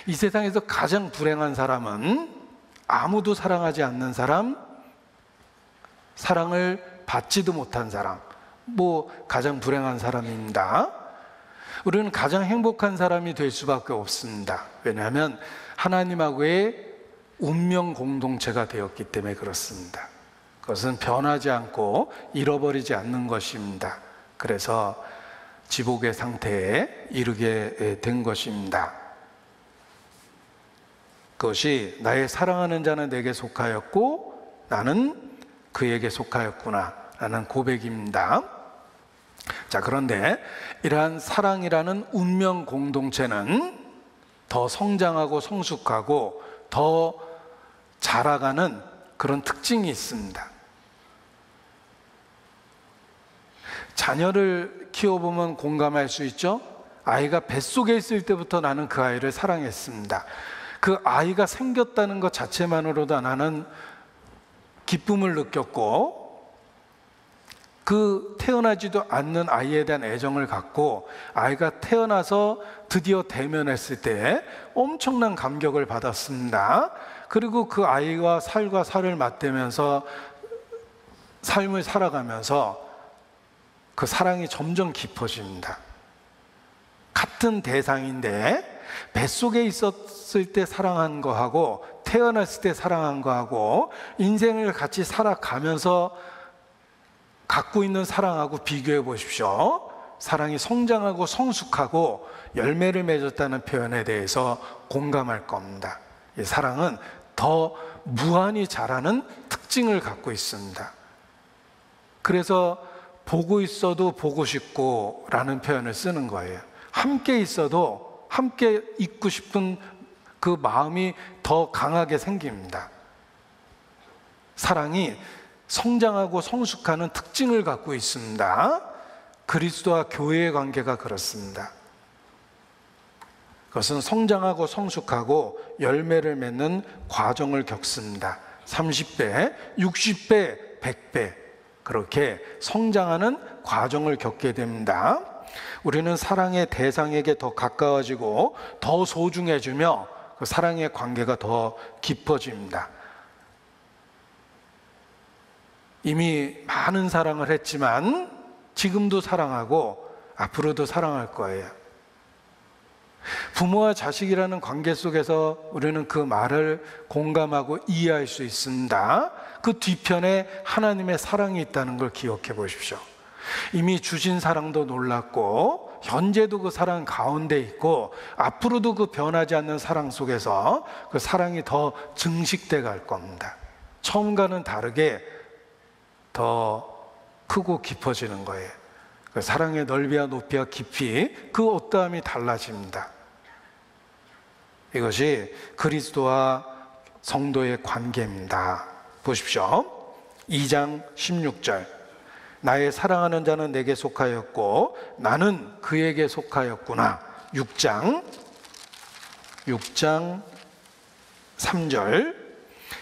이 세상에서 가장 불행한 사람은 아무도 사랑하지 않는 사람, 사랑을 받지도 못한 사람, 가장 불행한 사람입니다. 우리는 가장 행복한 사람이 될 수밖에 없습니다. 왜냐하면 하나님하고의 운명 공동체가 되었기 때문에 그렇습니다. 그것은 변하지 않고 잃어버리지 않는 것입니다. 그래서 지복의 상태에 이르게 된 것입니다. 그것이 나의 사랑하는 자는 내게 속하였고 나는 그에게 속하였구나 라는 고백입니다. 자, 그런데 이러한 사랑이라는 운명 공동체는 더 성장하고 성숙하고 더 자라가는 그런 특징이 있습니다. 자녀를 키워보면 공감할 수 있죠? 아이가 뱃속에 있을 때부터 나는 그 아이를 사랑했습니다. 그 아이가 생겼다는 것 자체만으로도 나는 기쁨을 느꼈고, 그 태어나지도 않는 아이에 대한 애정을 갖고 아이가 태어나서 드디어 대면했을 때 엄청난 감격을 받았습니다. 그리고 그 아이와 살과 살을 맞대면서 삶을 살아가면서 그 사랑이 점점 깊어집니다. 같은 대상인데 뱃속에 있었을 때 사랑한 거하고 태어났을 때 사랑한 거하고 인생을 같이 살아가면서 갖고 있는 사랑하고 비교해 보십시오. 사랑이 성장하고 성숙하고 열매를 맺었다는 표현에 대해서 공감할 겁니다. 이 사랑은 더 무한히 자라는 특징을 갖고 있습니다. 그래서 보고 있어도 보고 싶고 라는 표현을 쓰는 거예요. 함께 있어도 함께 있고 싶은 그 마음이 더 강하게 생깁니다. 사랑이 성장하고 성숙하는 특징을 갖고 있습니다. 그리스도와 교회의 관계가 그렇습니다. 그것은 성장하고 성숙하고 열매를 맺는 과정을 겪습니다. 30배, 60배, 100배 그렇게 성장하는 과정을 겪게 됩니다. 우리는 사랑의 대상에게 더 가까워지고 더 소중해지며 그 사랑의 관계가 더 깊어집니다. 이미 많은 사랑을 했지만 지금도 사랑하고 앞으로도 사랑할 거예요. 부모와 자식이라는 관계 속에서 우리는 그 말을 공감하고 이해할 수 있습니다. 그 뒤편에 하나님의 사랑이 있다는 걸 기억해 보십시오. 이미 주신 사랑도 놀랍고 현재도 그 사랑 가운데 있고 앞으로도 그 변하지 않는 사랑 속에서 그 사랑이 더 증식돼 갈 겁니다. 처음과는 다르게 더 크고 깊어지는 거예요. 그 사랑의 넓이와 높이와 깊이 그 어떠함이 달라집니다. 이것이 그리스도와 성도의 관계입니다. 보십시오. 2장 16절 나의 사랑하는 자는 내게 속하였고 나는 그에게 속하였구나. 6장 3절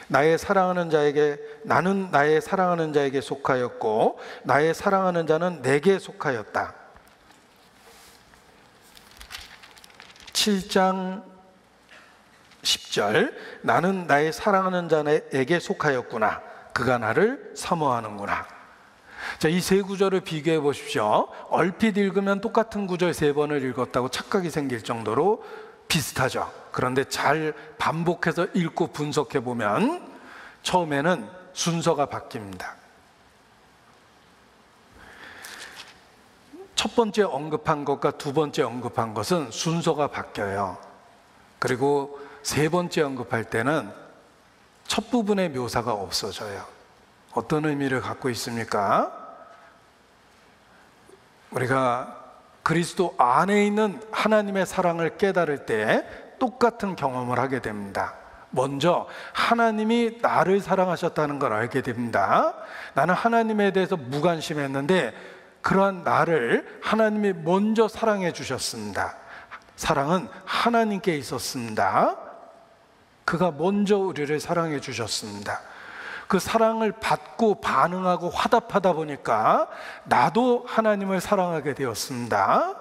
나는 나의 사랑하는 자에게 속하였고 나의 사랑하는 자는 내게 속하였다. 7장 10절 나는 나의 사랑하는 자에게 속하였구나. 그가 나를 사모하는구나. 자, 이 세 구절을 비교해 보십시오. 얼핏 읽으면 똑같은 구절 세 번을 읽었다고 착각이 생길 정도로 비슷하죠. 그런데 잘 반복해서 읽고 분석해 보면 처음에는 순서가 바뀝니다. 첫 번째 언급한 것과 두 번째 언급한 것은 순서가 바뀌어요. 그리고 세 번째 언급할 때는 첫 부분의 묘사가 없어져요. 어떤 의미를 갖고 있습니까? 우리가 그리스도 안에 있는 하나님의 사랑을 깨달을 때 똑같은 경험을 하게 됩니다. 먼저 하나님이 나를 사랑하셨다는 걸 알게 됩니다. 나는 하나님에 대해서 무관심했는데 그러한 나를 하나님이 먼저 사랑해 주셨습니다. 사랑은 하나님께 있었습니다. 그가 먼저 우리를 사랑해 주셨습니다. 그 사랑을 받고 반응하고 화답하다 보니까 나도 하나님을 사랑하게 되었습니다.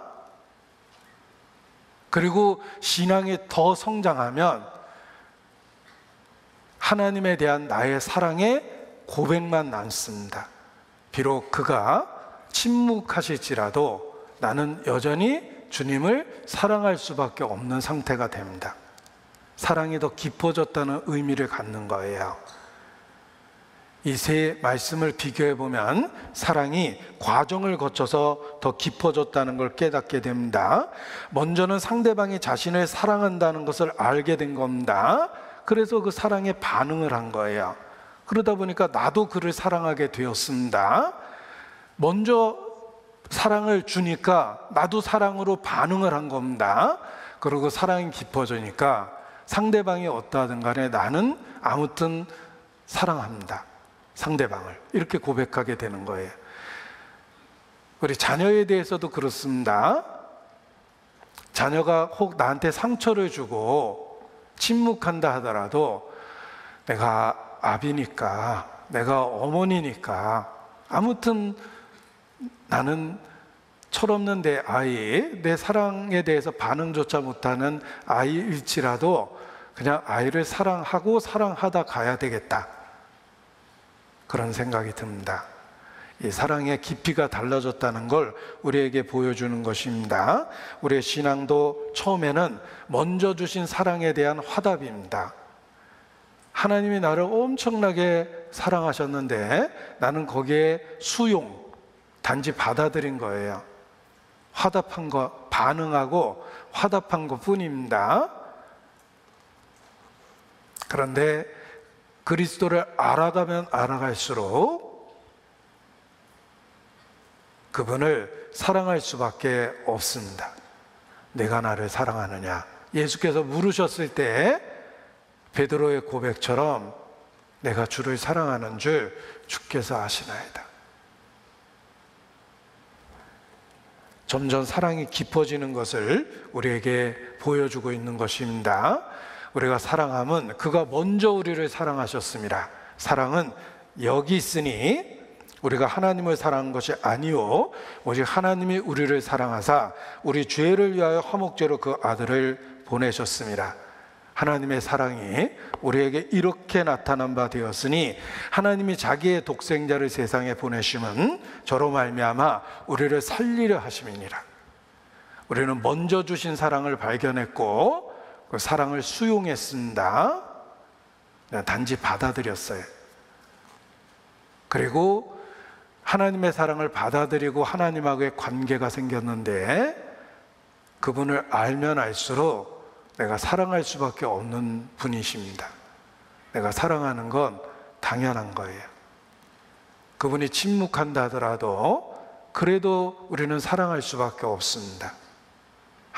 그리고 신앙이 더 성장하면 하나님에 대한 나의 사랑의 고백만 남습니다. 비록 그가 침묵하실지라도 나는 여전히 주님을 사랑할 수밖에 없는 상태가 됩니다. 사랑이 더 깊어졌다는 의미를 갖는 거예요. 이 세 말씀을 비교해 보면 사랑이 과정을 거쳐서 더 깊어졌다는 걸 깨닫게 됩니다. 먼저는 상대방이 자신을 사랑한다는 것을 알게 된 겁니다. 그래서 그 사랑에 반응을 한 거예요. 그러다 보니까 나도 그를 사랑하게 되었습니다. 먼저 사랑을 주니까 나도 사랑으로 반응을 한 겁니다. 그리고 사랑이 깊어지니까 상대방이 어떠하든 간에 나는 아무튼 사랑합니다. 상대방을 이렇게 고백하게 되는 거예요. 우리 자녀에 대해서도 그렇습니다. 자녀가 혹 나한테 상처를 주고 침묵한다 하더라도 내가 아비니까, 내가 어머니니까 아무튼 나는 철없는 내 아이, 내 사랑에 대해서 반응조차 못하는 아이일지라도 그냥 아이를 사랑하고 사랑하다 가야 되겠다, 그런 생각이 듭니다. 이 사랑의 깊이가 달라졌다는 걸 우리에게 보여주는 것입니다. 우리의 신앙도 처음에는 먼저 주신 사랑에 대한 화답입니다. 하나님이 나를 엄청나게 사랑하셨는데 나는 거기에 수용, 단지 받아들인 거예요. 화답한 것, 반응하고 화답한 것 뿐입니다. 그런데 그리스도를 알아가면 알아갈수록 그분을 사랑할 수밖에 없습니다. 내가 나를 사랑하느냐? 예수께서 물으셨을 때 베드로의 고백처럼 내가 주를 사랑하는 줄 주께서 아시나이다. 점점 사랑이 깊어지는 것을 우리에게 보여주고 있는 것입니다. 우리가 사랑함은 그가 먼저 우리를 사랑하셨습니다. 사랑은 여기 있으니 우리가 하나님을 사랑한 것이 아니요 오직 하나님이 우리를 사랑하사 우리 죄를 위하여 화목제로 그 아들을 보내셨습니다. 하나님의 사랑이 우리에게 이렇게 나타난 바 되었으니 하나님이 자기의 독생자를 세상에 보내심은 저로 말미암아 우리를 살리려 하심이니라. 우리는 먼저 주신 사랑을 발견했고 그 사랑을 수용했습니다. 단지 받아들였어요. 그리고 하나님의 사랑을 받아들이고 하나님하고의 관계가 생겼는데 그분을 알면 알수록 내가 사랑할 수밖에 없는 분이십니다. 내가 사랑하는 건 당연한 거예요. 그분이 침묵한다 하더라도 그래도 우리는 사랑할 수밖에 없습니다.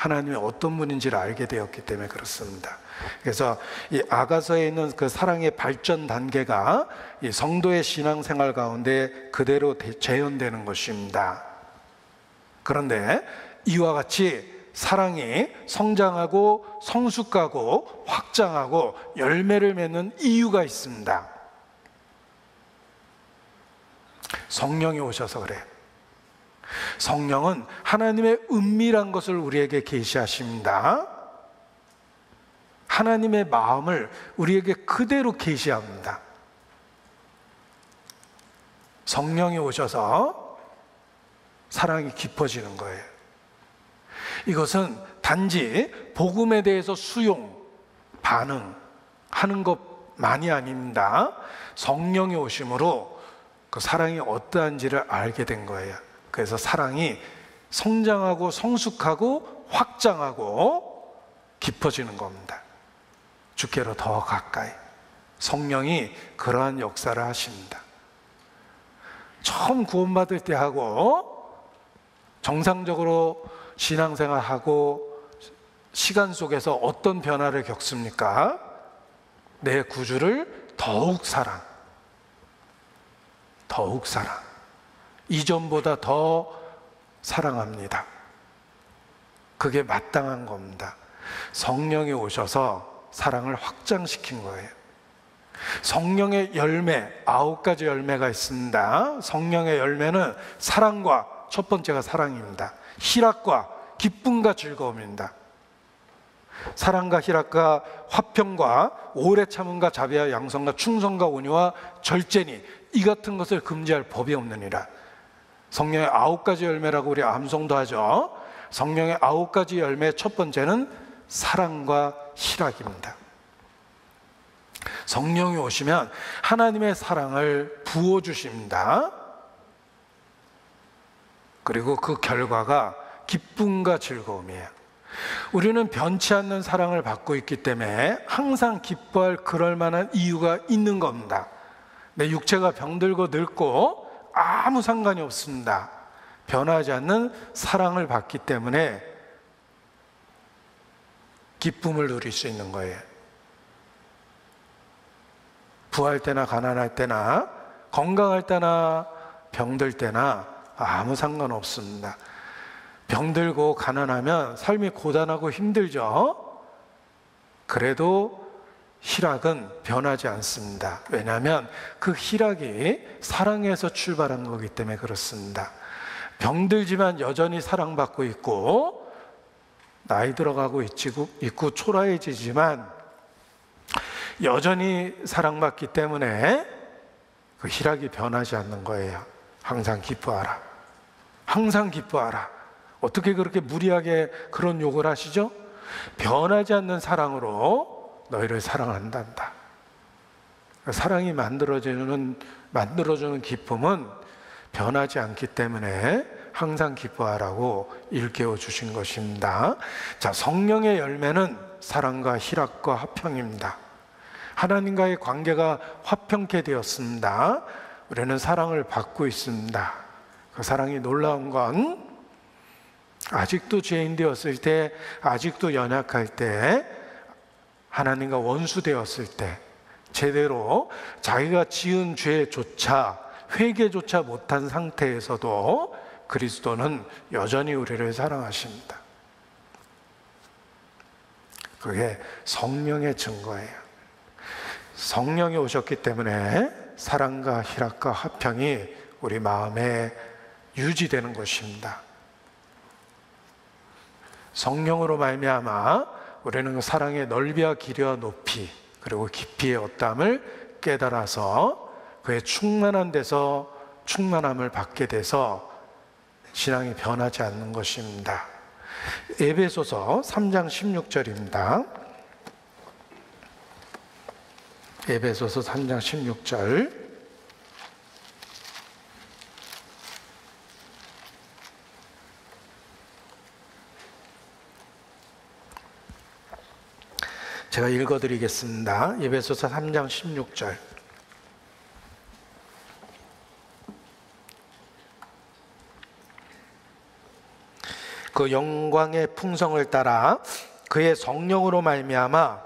하나님이 어떤 분인지를 알게 되었기 때문에 그렇습니다. 그래서 이 아가서에 있는 그 사랑의 발전 단계가 이 성도의 신앙생활 가운데 그대로 재현되는 것입니다. 그런데 이와 같이 사랑이 성장하고 성숙하고 확장하고 열매를 맺는 이유가 있습니다. 성령이 오셔서 그래요. 성령은 하나님의 은밀한 것을 우리에게 계시하십니다. 하나님의 마음을 우리에게 그대로 계시합니다. 성령이 오셔서 사랑이 깊어지는 거예요. 이것은 단지 복음에 대해서 수용, 반응하는 것만이 아닙니다. 성령이 오심으로 그 사랑이 어떠한지를 알게 된 거예요. 그래서 사랑이 성장하고 성숙하고 확장하고 깊어지는 겁니다. 주께로 더 가까이. 성령이 그러한 역사를 하십니다. 처음 구원받을 때 하고 정상적으로 신앙생활하고 시간 속에서 어떤 변화를 겪습니까? 내 구주를 더욱 사랑. 이전보다 더 사랑합니다. 그게 마땅한 겁니다. 성령이 오셔서 사랑을 확장시킨 거예요. 성령의 열매, 9가지 열매가 있습니다. 성령의 열매는 사랑과, 첫 번째가 사랑입니다. 희락과 기쁨과 즐거움입니다. 사랑과 희락과 화평과 오래 참음과 자비와 양성과 충성과 온유와 절제니 이 같은 것을 금지할 법이 없느니라. 성령의 9가지 열매라고 우리 암송도 하죠. 성령의 9가지 열매의 첫 번째는 사랑과 희락입니다. 성령이 오시면 하나님의 사랑을 부어주십니다. 그리고 그 결과가 기쁨과 즐거움이에요. 우리는 변치 않는 사랑을 받고 있기 때문에 항상 기뻐할 그럴 만한 이유가 있는 겁니다. 내 육체가 병들고 늙고 아무 상관이 없습니다. 변하지 않는 사랑을 받기 때문에 기쁨을 누릴 수 있는 거예요. 부할 때나 가난할 때나 건강할 때나 병들 때나 아무 상관없습니다. 병들고 가난하면 삶이 고단하고 힘들죠. 그래도 희락은 변하지 않습니다. 왜냐하면 그 희락이 사랑에서 출발한 거기 때문에 그렇습니다. 병들지만 여전히 사랑받고 있고 나이 들어가고 있고 초라해지지만 여전히 사랑받기 때문에 그 희락이 변하지 않는 거예요. 항상 기뻐하라. 항상 기뻐하라. 어떻게 그렇게 무리하게 그런 욕을 하시죠? 변하지 않는 사랑으로 너희를 사랑한단다. 사랑이 만들어주는 기쁨은 변하지 않기 때문에 항상 기뻐하라고 일깨워 주신 것입니다. 자, 성령의 열매는 사랑과 희락과 화평입니다. 하나님과의 관계가 화평케 되었습니다. 우리는 사랑을 받고 있습니다. 그 사랑이 놀라운 건 아직도 죄인 되었을 때, 아직도 연약할 때, 하나님과 원수 되었을 때 제대로 자기가 지은 죄조차 회개조차 못한 상태에서도 그리스도는 여전히 우리를 사랑하십니다. 그게 성령의 증거예요. 성령이 오셨기 때문에 사랑과 희락과 화평이 우리 마음에 유지되는 것입니다. 성령으로 말미암아 우리는 그 사랑의 넓이와 길이와 높이 그리고 깊이의 어떠함을 깨달아서 그의 충만한 데서 충만함을 받게 돼서 신앙이 변하지 않는 것입니다. 에베소서 3장 16절입니다. 에베소서 3장 16절. 제가 읽어드리겠습니다. 에베소서 3장 16절. 그 영광의 풍성을 따라 그의 성령으로 말미암아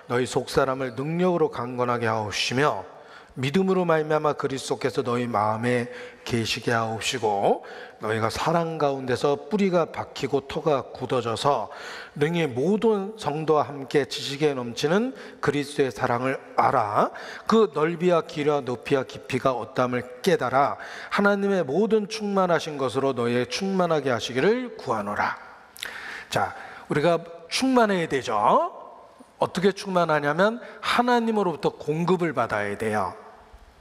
너희 속사람을 능력으로 강건하게 하옵시며 믿음으로 말미암아 그리스도께서 너희 마음에 계시게 하옵시고 너희가 사랑 가운데서 뿌리가 박히고 터가 굳어져서 능히 모든 성도와 함께 지식에 넘치는 그리스도의 사랑을 알아 그 넓이와 길이와 높이와 깊이가 어떠함을 깨달아 하나님의 모든 충만하신 것으로 너희의 충만하게 하시기를 구하노라. 자, 우리가 충만해야 되죠. 어떻게 충만하냐면 하나님으로부터 공급을 받아야 돼요.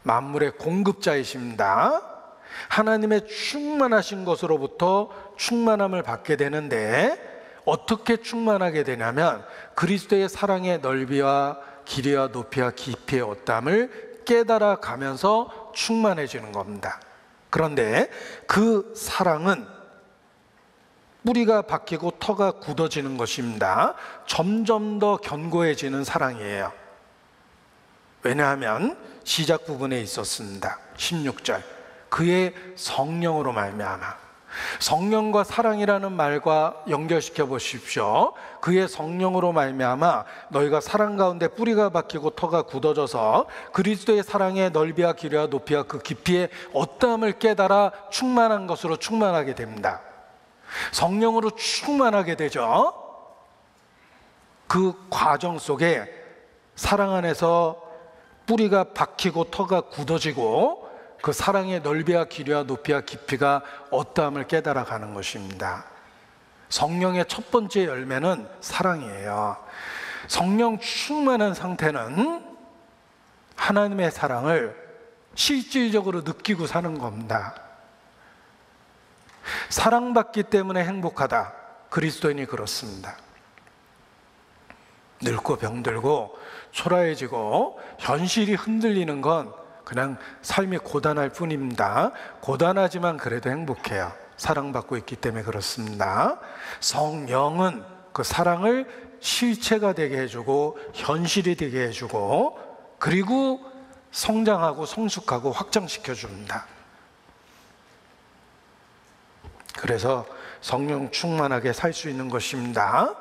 만물의 공급자이십니다. 하나님의 충만하신 것으로부터 충만함을 받게 되는데 어떻게 충만하게 되냐면 그리스도의 사랑의 넓이와 길이와 높이와 깊이의 어떠함을 깨달아 가면서 충만해지는 겁니다. 그런데 그 사랑은 뿌리가 박히고 터가 굳어지는 것입니다. 점점 더 견고해지는 사랑이에요. 왜냐하면 시작 부분에 있었습니다. 16절. 그의 성령으로 말미암아. 성령과 사랑이라는 말과 연결시켜 보십시오. 그의 성령으로 말미암아 너희가 사랑 가운데 뿌리가 박히고 터가 굳어져서 그리스도의 사랑의 넓이와 길이와 높이와 그 깊이의 어떠함을 깨달아 충만한 것으로 충만하게 됩니다. 성령으로 충만하게 되죠. 그 과정 속에 사랑 안에서 뿌리가 박히고 터가 굳어지고 그 사랑의 넓이와 길이와 높이와 깊이가 어떠함을 깨달아 가는 것입니다. 성령의 첫 번째 열매는 사랑이에요. 성령 충만한 상태는 하나님의 사랑을 실질적으로 느끼고 사는 겁니다. 사랑받기 때문에 행복하다. 그리스도인이 그렇습니다. 늙고 병들고 초라해지고 현실이 흔들리는 건 그냥 삶이 고단할 뿐입니다. 고단하지만 그래도 행복해요. 사랑받고 있기 때문에 그렇습니다. 성령은 그 사랑을 실체가 되게 해주고 현실이 되게 해주고 그리고 성장하고 성숙하고 확장시켜 줍니다. 그래서 성령 충만하게 살 수 있는 것입니다.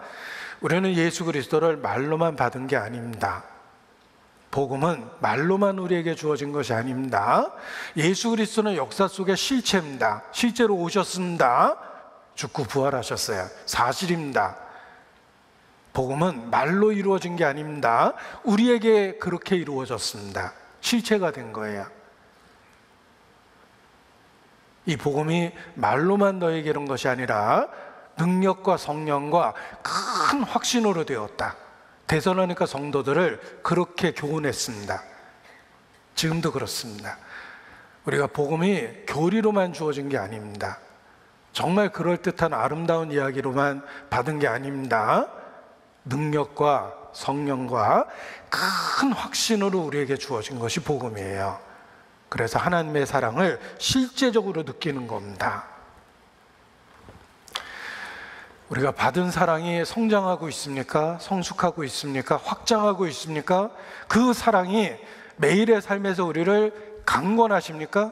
우리는 예수 그리스도를 말로만 받은 게 아닙니다. 복음은 말로만 우리에게 주어진 것이 아닙니다. 예수 그리스도는 역사 속의 실체입니다. 실제로 오셨습니다. 죽고 부활하셨어요. 사실입니다. 복음은 말로 이루어진 게 아닙니다. 우리에게 그렇게 이루어졌습니다. 실체가 된 거예요. 이 복음이 말로만 너에게 이런 것이 아니라 능력과 성령과 큰 확신으로 되었다. 데살로니가 성도들을 그렇게 교훈했습니다. 지금도 그렇습니다. 우리가 복음이 교리로만 주어진 게 아닙니다. 정말 그럴듯한 아름다운 이야기로만 받은 게 아닙니다. 능력과 성령과 큰 확신으로 우리에게 주어진 것이 복음이에요. 그래서 하나님의 사랑을 실제적으로 느끼는 겁니다. 우리가 받은 사랑이 성장하고 있습니까? 성숙하고 있습니까? 확장하고 있습니까? 그 사랑이 매일의 삶에서 우리를 강권하십니까?